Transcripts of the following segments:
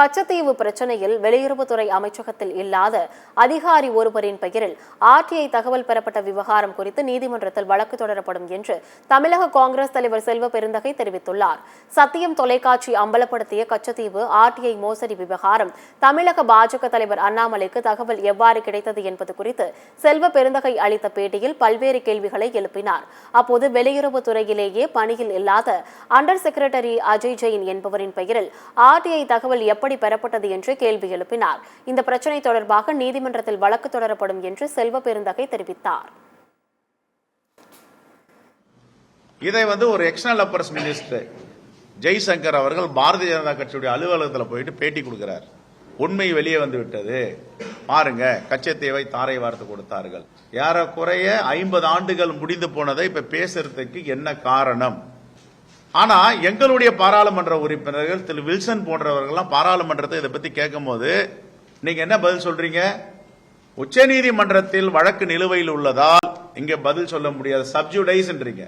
கச்சத்தீவு பிரச்சனையில் வெளியுறவுத்துறை அமைச்சகத்தில் இல்லாத அதிகாரி ஒருவரின் பெயரில் ஆர்டிஐ தகவல் பெறப்பட்ட விவகாரம் குறித்து நீதிமன்றத்தில் வழக்கு தொடரப்படும் என்று தமிழக காங்கிரஸ் தலைவர் செல்வ பெருந்தகை தெரிவித்துள்ளார். சத்தியம் தொலைக்காட்சி அம்பலப்படுத்திய கச்சத்தீவு ஆர்டிஐ மோசடி விவகாரம் தமிழக பாஜக தலைவர் அண்ணாமலைக்கு தகவல் எவ்வாறு கிடைத்தது என்பது குறித்து செல்வ பெருந்தகை அளித்த பேட்டியில் பல்வேறு கேள்விகளை எழுப்பினார். அப்போது வெளியுறவுத்துறையிலேயே பணியில் இல்லாத அண்டர் செக்ரட்டரி அஜய் ஜெயின் என்பவரின் பெயரில் ஆர்டிஐ தகவல் எப்படி பெறப்பட்டது என்று கேள்வி எழுப்பினார். இந்த பிரச்சனை தொடர்பாக நீதிமன்றத்தில் வழக்கு தொடரப்படும் என்று செல்வ பெருந்தகை தெரிவித்தார். இதை ஒரு எக்ஸ்டர்னல் அஃபேர்ஸ் மினிஸ்டர் ஜெய்சங்கர் அவர்கள் பாரதிய ஜனதா கட்சியுடைய அலுவலகத்தில் போயிட்டு பேட்டி கொடுக்கிறார். உண்மை வெளியே வந்து விட்டது, பாருங்க, கச்சத்தீவை தாரை வார்த்து கொடுத்தார்கள். ஏறக்குறைய 50 ஆண்டுகள் முடிந்து போனதை இப்ப பேசுறதுக்கு என்ன காரணம்? ஆனா எங்களுடைய பாராளுமன்ற உறுப்பினர்கள் திரு வில்சன் போன்றவர்கள் பாராளுமன்றத்தை இதை பத்தி கேட்கும் போது நீங்க என்ன பதில் சொல்றீங்க? உச்சநீதிமன்றத்தில் வழக்கு நிலுவையில் உள்ளதால் இங்க பதில் சொல்ல முடியாது, சப்ஜுடைஸ்ன்றீங்க.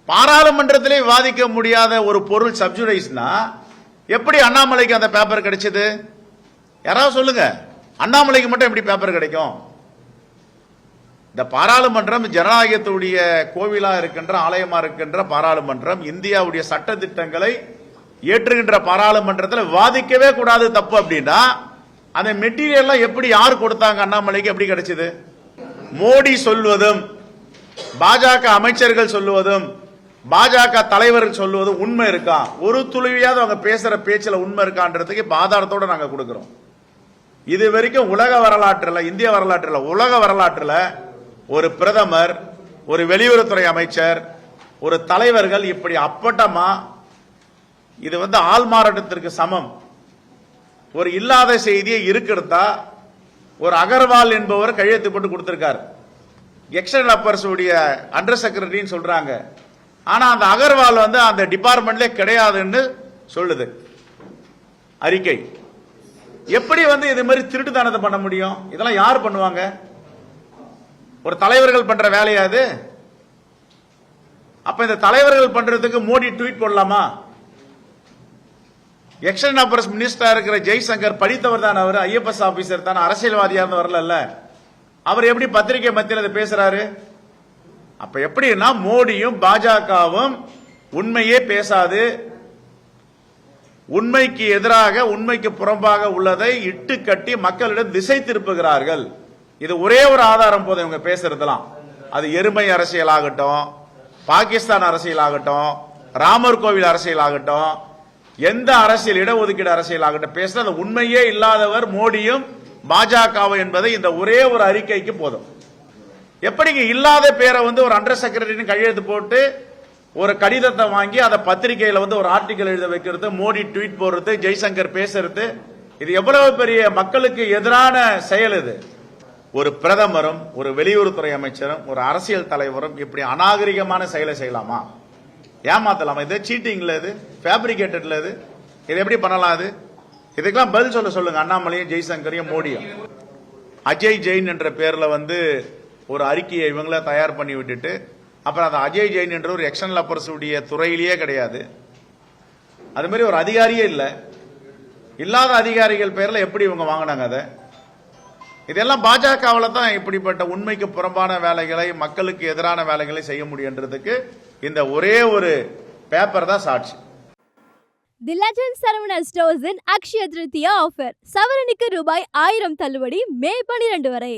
பாராளுமன்றத்திலே விவாதிக்க முடியாத ஒரு பொருள் சப்ஜுடைஸ்னா எப்படி அண்ணாமலைக்கு அந்த பேப்பர் கிடைச்சது? யாராவது சொல்லுங்க, அண்ணாமலைக்கு மட்டும் எப்படி பேப்பர் கிடைக்கும்? இந்த பாராளுமன்றம் ஜனநாயகத்துடைய கோவிலா இருக்கின்ற, ஆலயமா இருக்கின்ற பாராளுமன்றம், இந்தியாவுடைய சட்ட திட்டங்களை ஏற்றுகின்ற பாராளுமன்றத்தில் விவாதிக்கவே கூடாது தப்பு அப்படின்னா அந்த மெட்டீரியல் எப்படி யார் கொடுத்தாங்க? அண்ணாமலைக்கு எப்படி கிடைச்சது? மோடி சொல்வதும் பாஜக அமைச்சர்கள் சொல்லுவதும் பாஜக தலைவர்கள் சொல்லுவதும் உண்மை இருக்கா? ஒரு துளியாவது அவங்க பேசுற பேச்சுல உண்மை இருக்கான்றதுக்கு ஆதாரத்தோட நாங்க கொடுக்கிறோம். இது வரைக்கும் உலக வரலாற்றுல, இந்திய வரலாற்றுல, உலக வரலாற்றுல ஒரு பிரதமர், ஒரு வெளியுறவுத்துறை அமைச்சர், ஒரு தலைவர்கள் இப்படி அப்பட்டமா, இது ஆள்மாறாட்டத்திற்கு சமம், ஒரு இல்லாத செய்தியை இருக்கிறதா ஒரு அகர்வால் என்பவர் கையெழுத்து போட்டு கொடுத்திருக்கார். எக்ஸ்டர்னல் அஃபேர்ஸ் உடைய அண்டர் செக்ரட்டரின்னு சொல்றாங்க. ஆனா அந்த அகர்வால் அந்த டிபார்ட்மெண்ட்ல கிடையாதுன்னு சொல்லுது அறிக்கை. எப்படி இது மாதிரி திருட்டுத்தனத்தை பண்ண முடியும்? இதெல்லாம் யார் பண்ணுவாங்க? ஒரு தலைவர்கள் பண்ற வேலையாது? அப்ப இந்த தலைவர்கள் பண்றதுக்கு மோடி ட்வீட் போடலாமா? எக்ஸ்டர்னல் அஃபேர்ஸ் மினிஸ்டரா இருக்கிற ஜெய்சங்கர் படித்தவர் தான், அவர் ஐஎஃப்எஸ் ஆபீசர் தான், அரசியல்வாதியா இருந்து வரல. அவர் எப்படி பத்திரிகை மத்தியில் பேசுறாரு? அப்ப எப்படின்னா மோடியும் பாஜகவும் உண்மையே பேசாது, உண்மைக்கு எதிராக, உண்மைக்கு புறம்பாக உள்ளதை இட்டு கட்டி மக்களிடம் திசை திருப்புகிறார்கள். இது ஒரே ஒரு ஆதாரம் போதும் இவங்க பேசுறதுலாம். அது எருமை அரசியல் ஆகட்டும், பாகிஸ்தான் அரசியல் ஆகட்டும், ராமர் கோவில் அரசியல் ஆகட்டும், எந்த அரசியல், இடஒதுக்கீடு அரசியல் ஆகட்டும், பேசுறது உண்மையே இல்லாதவர் மோடியும் பாஜகவும் என்பதை இந்த ஒரே ஒரு அறிக்கைக்கு போதும். எப்படிங்க இல்லாத பேரை ஒரு அண்டர் செக்ரட்டரி கையெழுத்து போட்டு ஒரு கடிதத்தை வாங்கி அதை பத்திரிகையில ஒரு ஆர்டிகல் எழுத வைக்கிறது, மோடி ட்வீட் போடுறது, ஜெய்சங்கர் பேசுறது, இது எவ்வளவு பெரிய மக்களுக்கு எதிரான செயல் இது. ஒரு பிரதமரும், ஒரு வெளியுறவுத்துறை அமைச்சரும், ஒரு அரசியல் தலைவரும் இப்படி அநாகரிகமான செயலை செய்யலாமா? ஏமாத்தலாமா? இது சீட்டிங்ல, இது ஃபேப்ரிகேட்டட்ல, இது எப்படி பண்ணலாம்? இது இதுக்கெல்லாம் பதில் சொல்லுங்க அண்ணாமலையும் ஜெய்சங்கரையும் மோடியும். அஜய் ஜெயின் என்ற பேர்ல ஒரு அறிக்கையை இவங்கள தயார் பண்ணி விட்டுட்டு அப்புறம் அந்த அஜய் ஜெயின் என்ற ஒரு எக்ஸ்டர்னல் அஃபேர்ஸ் உடைய துறையிலேயே கிடையாது, அது மாதிரி ஒரு அதிகாரியே இல்ல, இல்லாத அதிகாரிகள் பேர்ல எப்படி இவங்க வாங்கினாங்க? அதை இதெல்லாம் பாஜகவில் தான் இப்படிப்பட்ட உண்மைக்கு புறம்பான வேலைகளை, மக்களுக்கு எதிரான வேலைகளை செய்ய முடியுன்றதுக்கு இந்த ஒரே ஒரு பேப்பர் தான் சாட்சி. தி லெஜண்ட் சரவணா ஸ்டோர்ஸின் அக்ஷய திருத்தியா ஆஃபர், சவரனுக்கு ரூபாய் 1000 தள்ளுபடி மே 12 வரை.